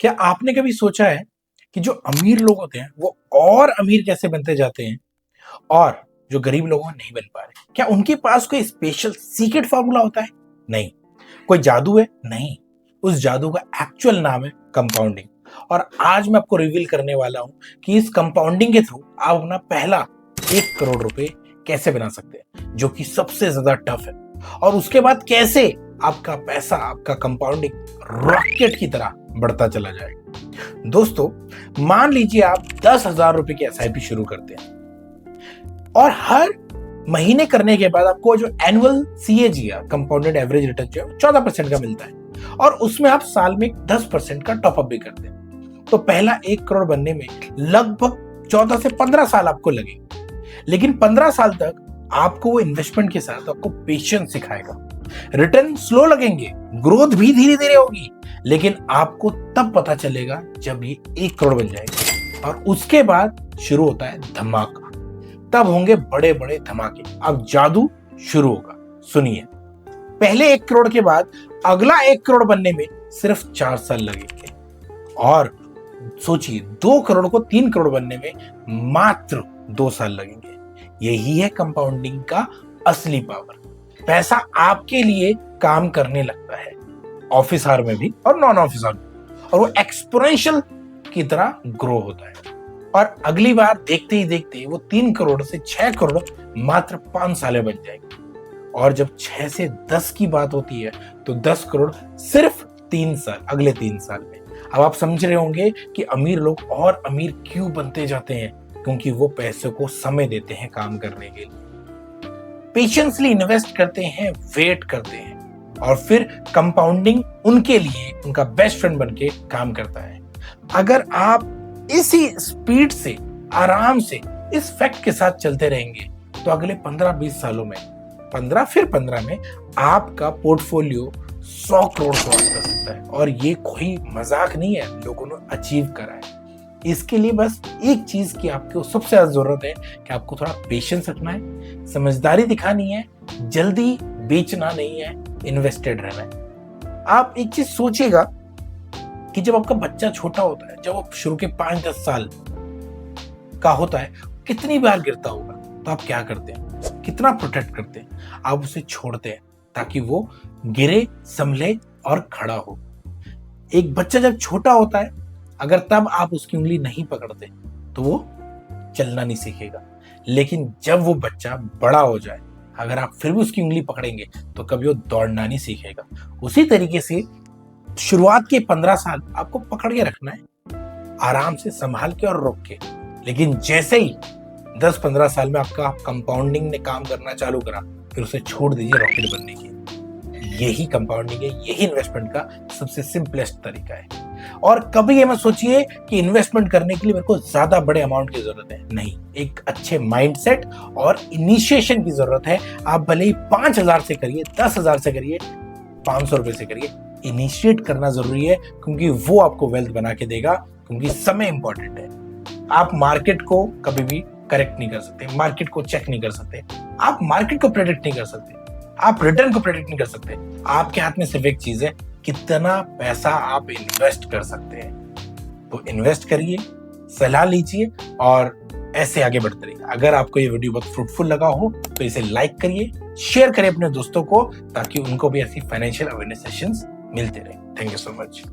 क्या आपने कभी सोचा है कि जो अमीर लोग होते हैं वो और अमीर कैसे बनते जाते हैं और जो गरीब लोग हैं नहीं बन पा रहे? क्या उनके पास कोई स्पेशल सीक्रेट फार्मूला होता है? नहीं। कोई जादू है? नहीं। उस जादू का एक्चुअल नाम है कंपाउंडिंग। और आज मैं आपको रिवील करने वाला हूं कि इस कंपाउंडिंग के थ्रू आप अपना पहला 1 करोड़ रुपए कैसे बना सकते हैं, जो कि सबसे ज्यादा टफ है। और उसके बाद कैसे आपका पैसा, आपका कंपाउंडिंग रॉकेट की तरह बढ़ता चला जाएगा। दोस्तों, मान लीजिए आप 10,000 रुपए की एसआईपी शुरू करते हैं और हर महीने करने के बाद आपको जो annual CAGR compounded average return जो है 14% का मिलता है और उसमें आप साल में 10% का टॉपअप भी करते हैं। तो पहला 1 करोड़ बनने में लगभग 14 से 15 साल आपको लगेंगे, लेकिन 15 साल तक आपको वो इन्वेस्टमेंट के साथ आपको पेशेंस सिखाएगा। रिटर्न स्लो लगेंगे, ग्रोथ भी धीरे धीरे होगी, लेकिन आपको तब पता चलेगा जब ये 1 करोड़ बन जाएगा। और उसके बाद शुरू होता है धमाका। तब होंगे बड़े बड़े धमाके। अब जादू शुरू होगा। सुनिए, पहले 1 करोड़ के बाद अगला 1 करोड़ बनने में सिर्फ 4 साल लगेंगे। और सोचिए, 2 करोड़ को 3 करोड़ बनने में मात्र 2 साल लगेंगे। यही है कंपाउंडिंग का असली पावर। पैसा आपके लिए काम करने लगता है, ऑफिस आवर में भी और नॉन ऑफिस आवर में, और वो एक्सपोनेंशियल की तरह ग्रो होता है। और अगली बार देखते ही देखते वो 3 करोड़ से 6 करोड़ मात्र 5 साल में बन जाएंगे। और जब 6 से 10 की बात होती है तो 10 करोड़ सिर्फ 3 साल, अगले 3 साल में। अब आप समझ रहे होंगे कि अमीर लोग और अमीर क्यों बनते जाते हैं, क्योंकि वो पैसे को समय देते हैं काम करने के लिए, पेशेंसली इन्वेस्ट करते हैं, वेट करते हैं, और फिर कंपाउंडिंग उनके लिए उनका बेस्ट फ्रेंड बनके काम करता है। अगर आप इसी स्पीड से, आराम से, इस फैक्ट के साथ चलते रहेंगे तो अगले 15-20 सालों में, 15 फिर 15 में आपका पोर्टफोलियो 100 करोड़ क्रॉस कर सकता है। और ये कोई मजाक नहीं है, लोगों ने अचीव करा है। इसके लिए बस एक चीज की आपको सबसे ज्यादा जरूरत है कि आपको थोड़ा पेशेंस रखना है, समझदारी दिखानी है, जल्दी बेचना नहीं है, इन्वेस्टेड रहना है। आप एक चीज सोचिएगा कि जब आपका बच्चा छोटा होता है, जब वो शुरू के 5-10 साल का होता है, कितनी बार गिरता होगा, तो आप क्या करते हैं, कितना प्रोटेक्ट करते हैं? आप उसे छोड़ते हैं ताकि वो गिरे, संभले और खड़ा हो। एक बच्चा जब छोटा होता है, अगर तब आप उसकी उंगली नहीं पकड़ते तो वो चलना नहीं सीखेगा। लेकिन जब वो बच्चा बड़ा हो जाए, अगर आप फिर भी उसकी उंगली पकड़ेंगे तो कभी वो दौड़ना नहीं सीखेगा। उसी तरीके से शुरुआत के 15 साल आपको पकड़ के रखना है, आराम से संभाल के और रोक के। लेकिन जैसे ही 10-15 साल में आपका कंपाउंडिंग ने काम करना चालू करा, फिर उसे छोड़ दीजिए रॉकेट बनने की। यही कंपाउंडिंग है, यही इन्वेस्टमेंट का सबसे सिंपलेस्ट तरीका है। और कभी ये मत सोचिए कि इन्वेस्टमेंट करने के लिए मेरे को ज्यादा बड़े अमाउंट की जरूरत है। नहीं, एक अच्छे माइंडसेट और इनिशिएशन की जरूरत है। आप भले ही 5,000 से करिए, 10,000 से करिए, 500 रुपए से करिए, इनिशिएट करना जरूरी है, क्योंकि वो आपको वेल्थ बना के देगा। क्योंकि समय इंपॉर्टेंट है। आप मार्केट को कभी भी करेक्ट नहीं कर सकते, मार्केट को चेक नहीं कर सकते, आप मार्केट को प्रेडिक्ट नहीं कर सकते, आप रिटर्न को प्रेडिक्ट नहीं कर सकते। आपके हाथ में सिर्फ एक चीज है, कितना पैसा आप इन्वेस्ट कर सकते हैं। तो इन्वेस्ट करिए, सलाह लीजिए और ऐसे आगे बढ़ते रहिए। अगर आपको ये वीडियो बहुत फ्रूटफुल लगा हो तो इसे लाइक करिए, शेयर करिए अपने दोस्तों को, ताकि उनको भी ऐसी फाइनेंशियल अवेयरनेस सेशंस मिलते रहे। Thank you so much.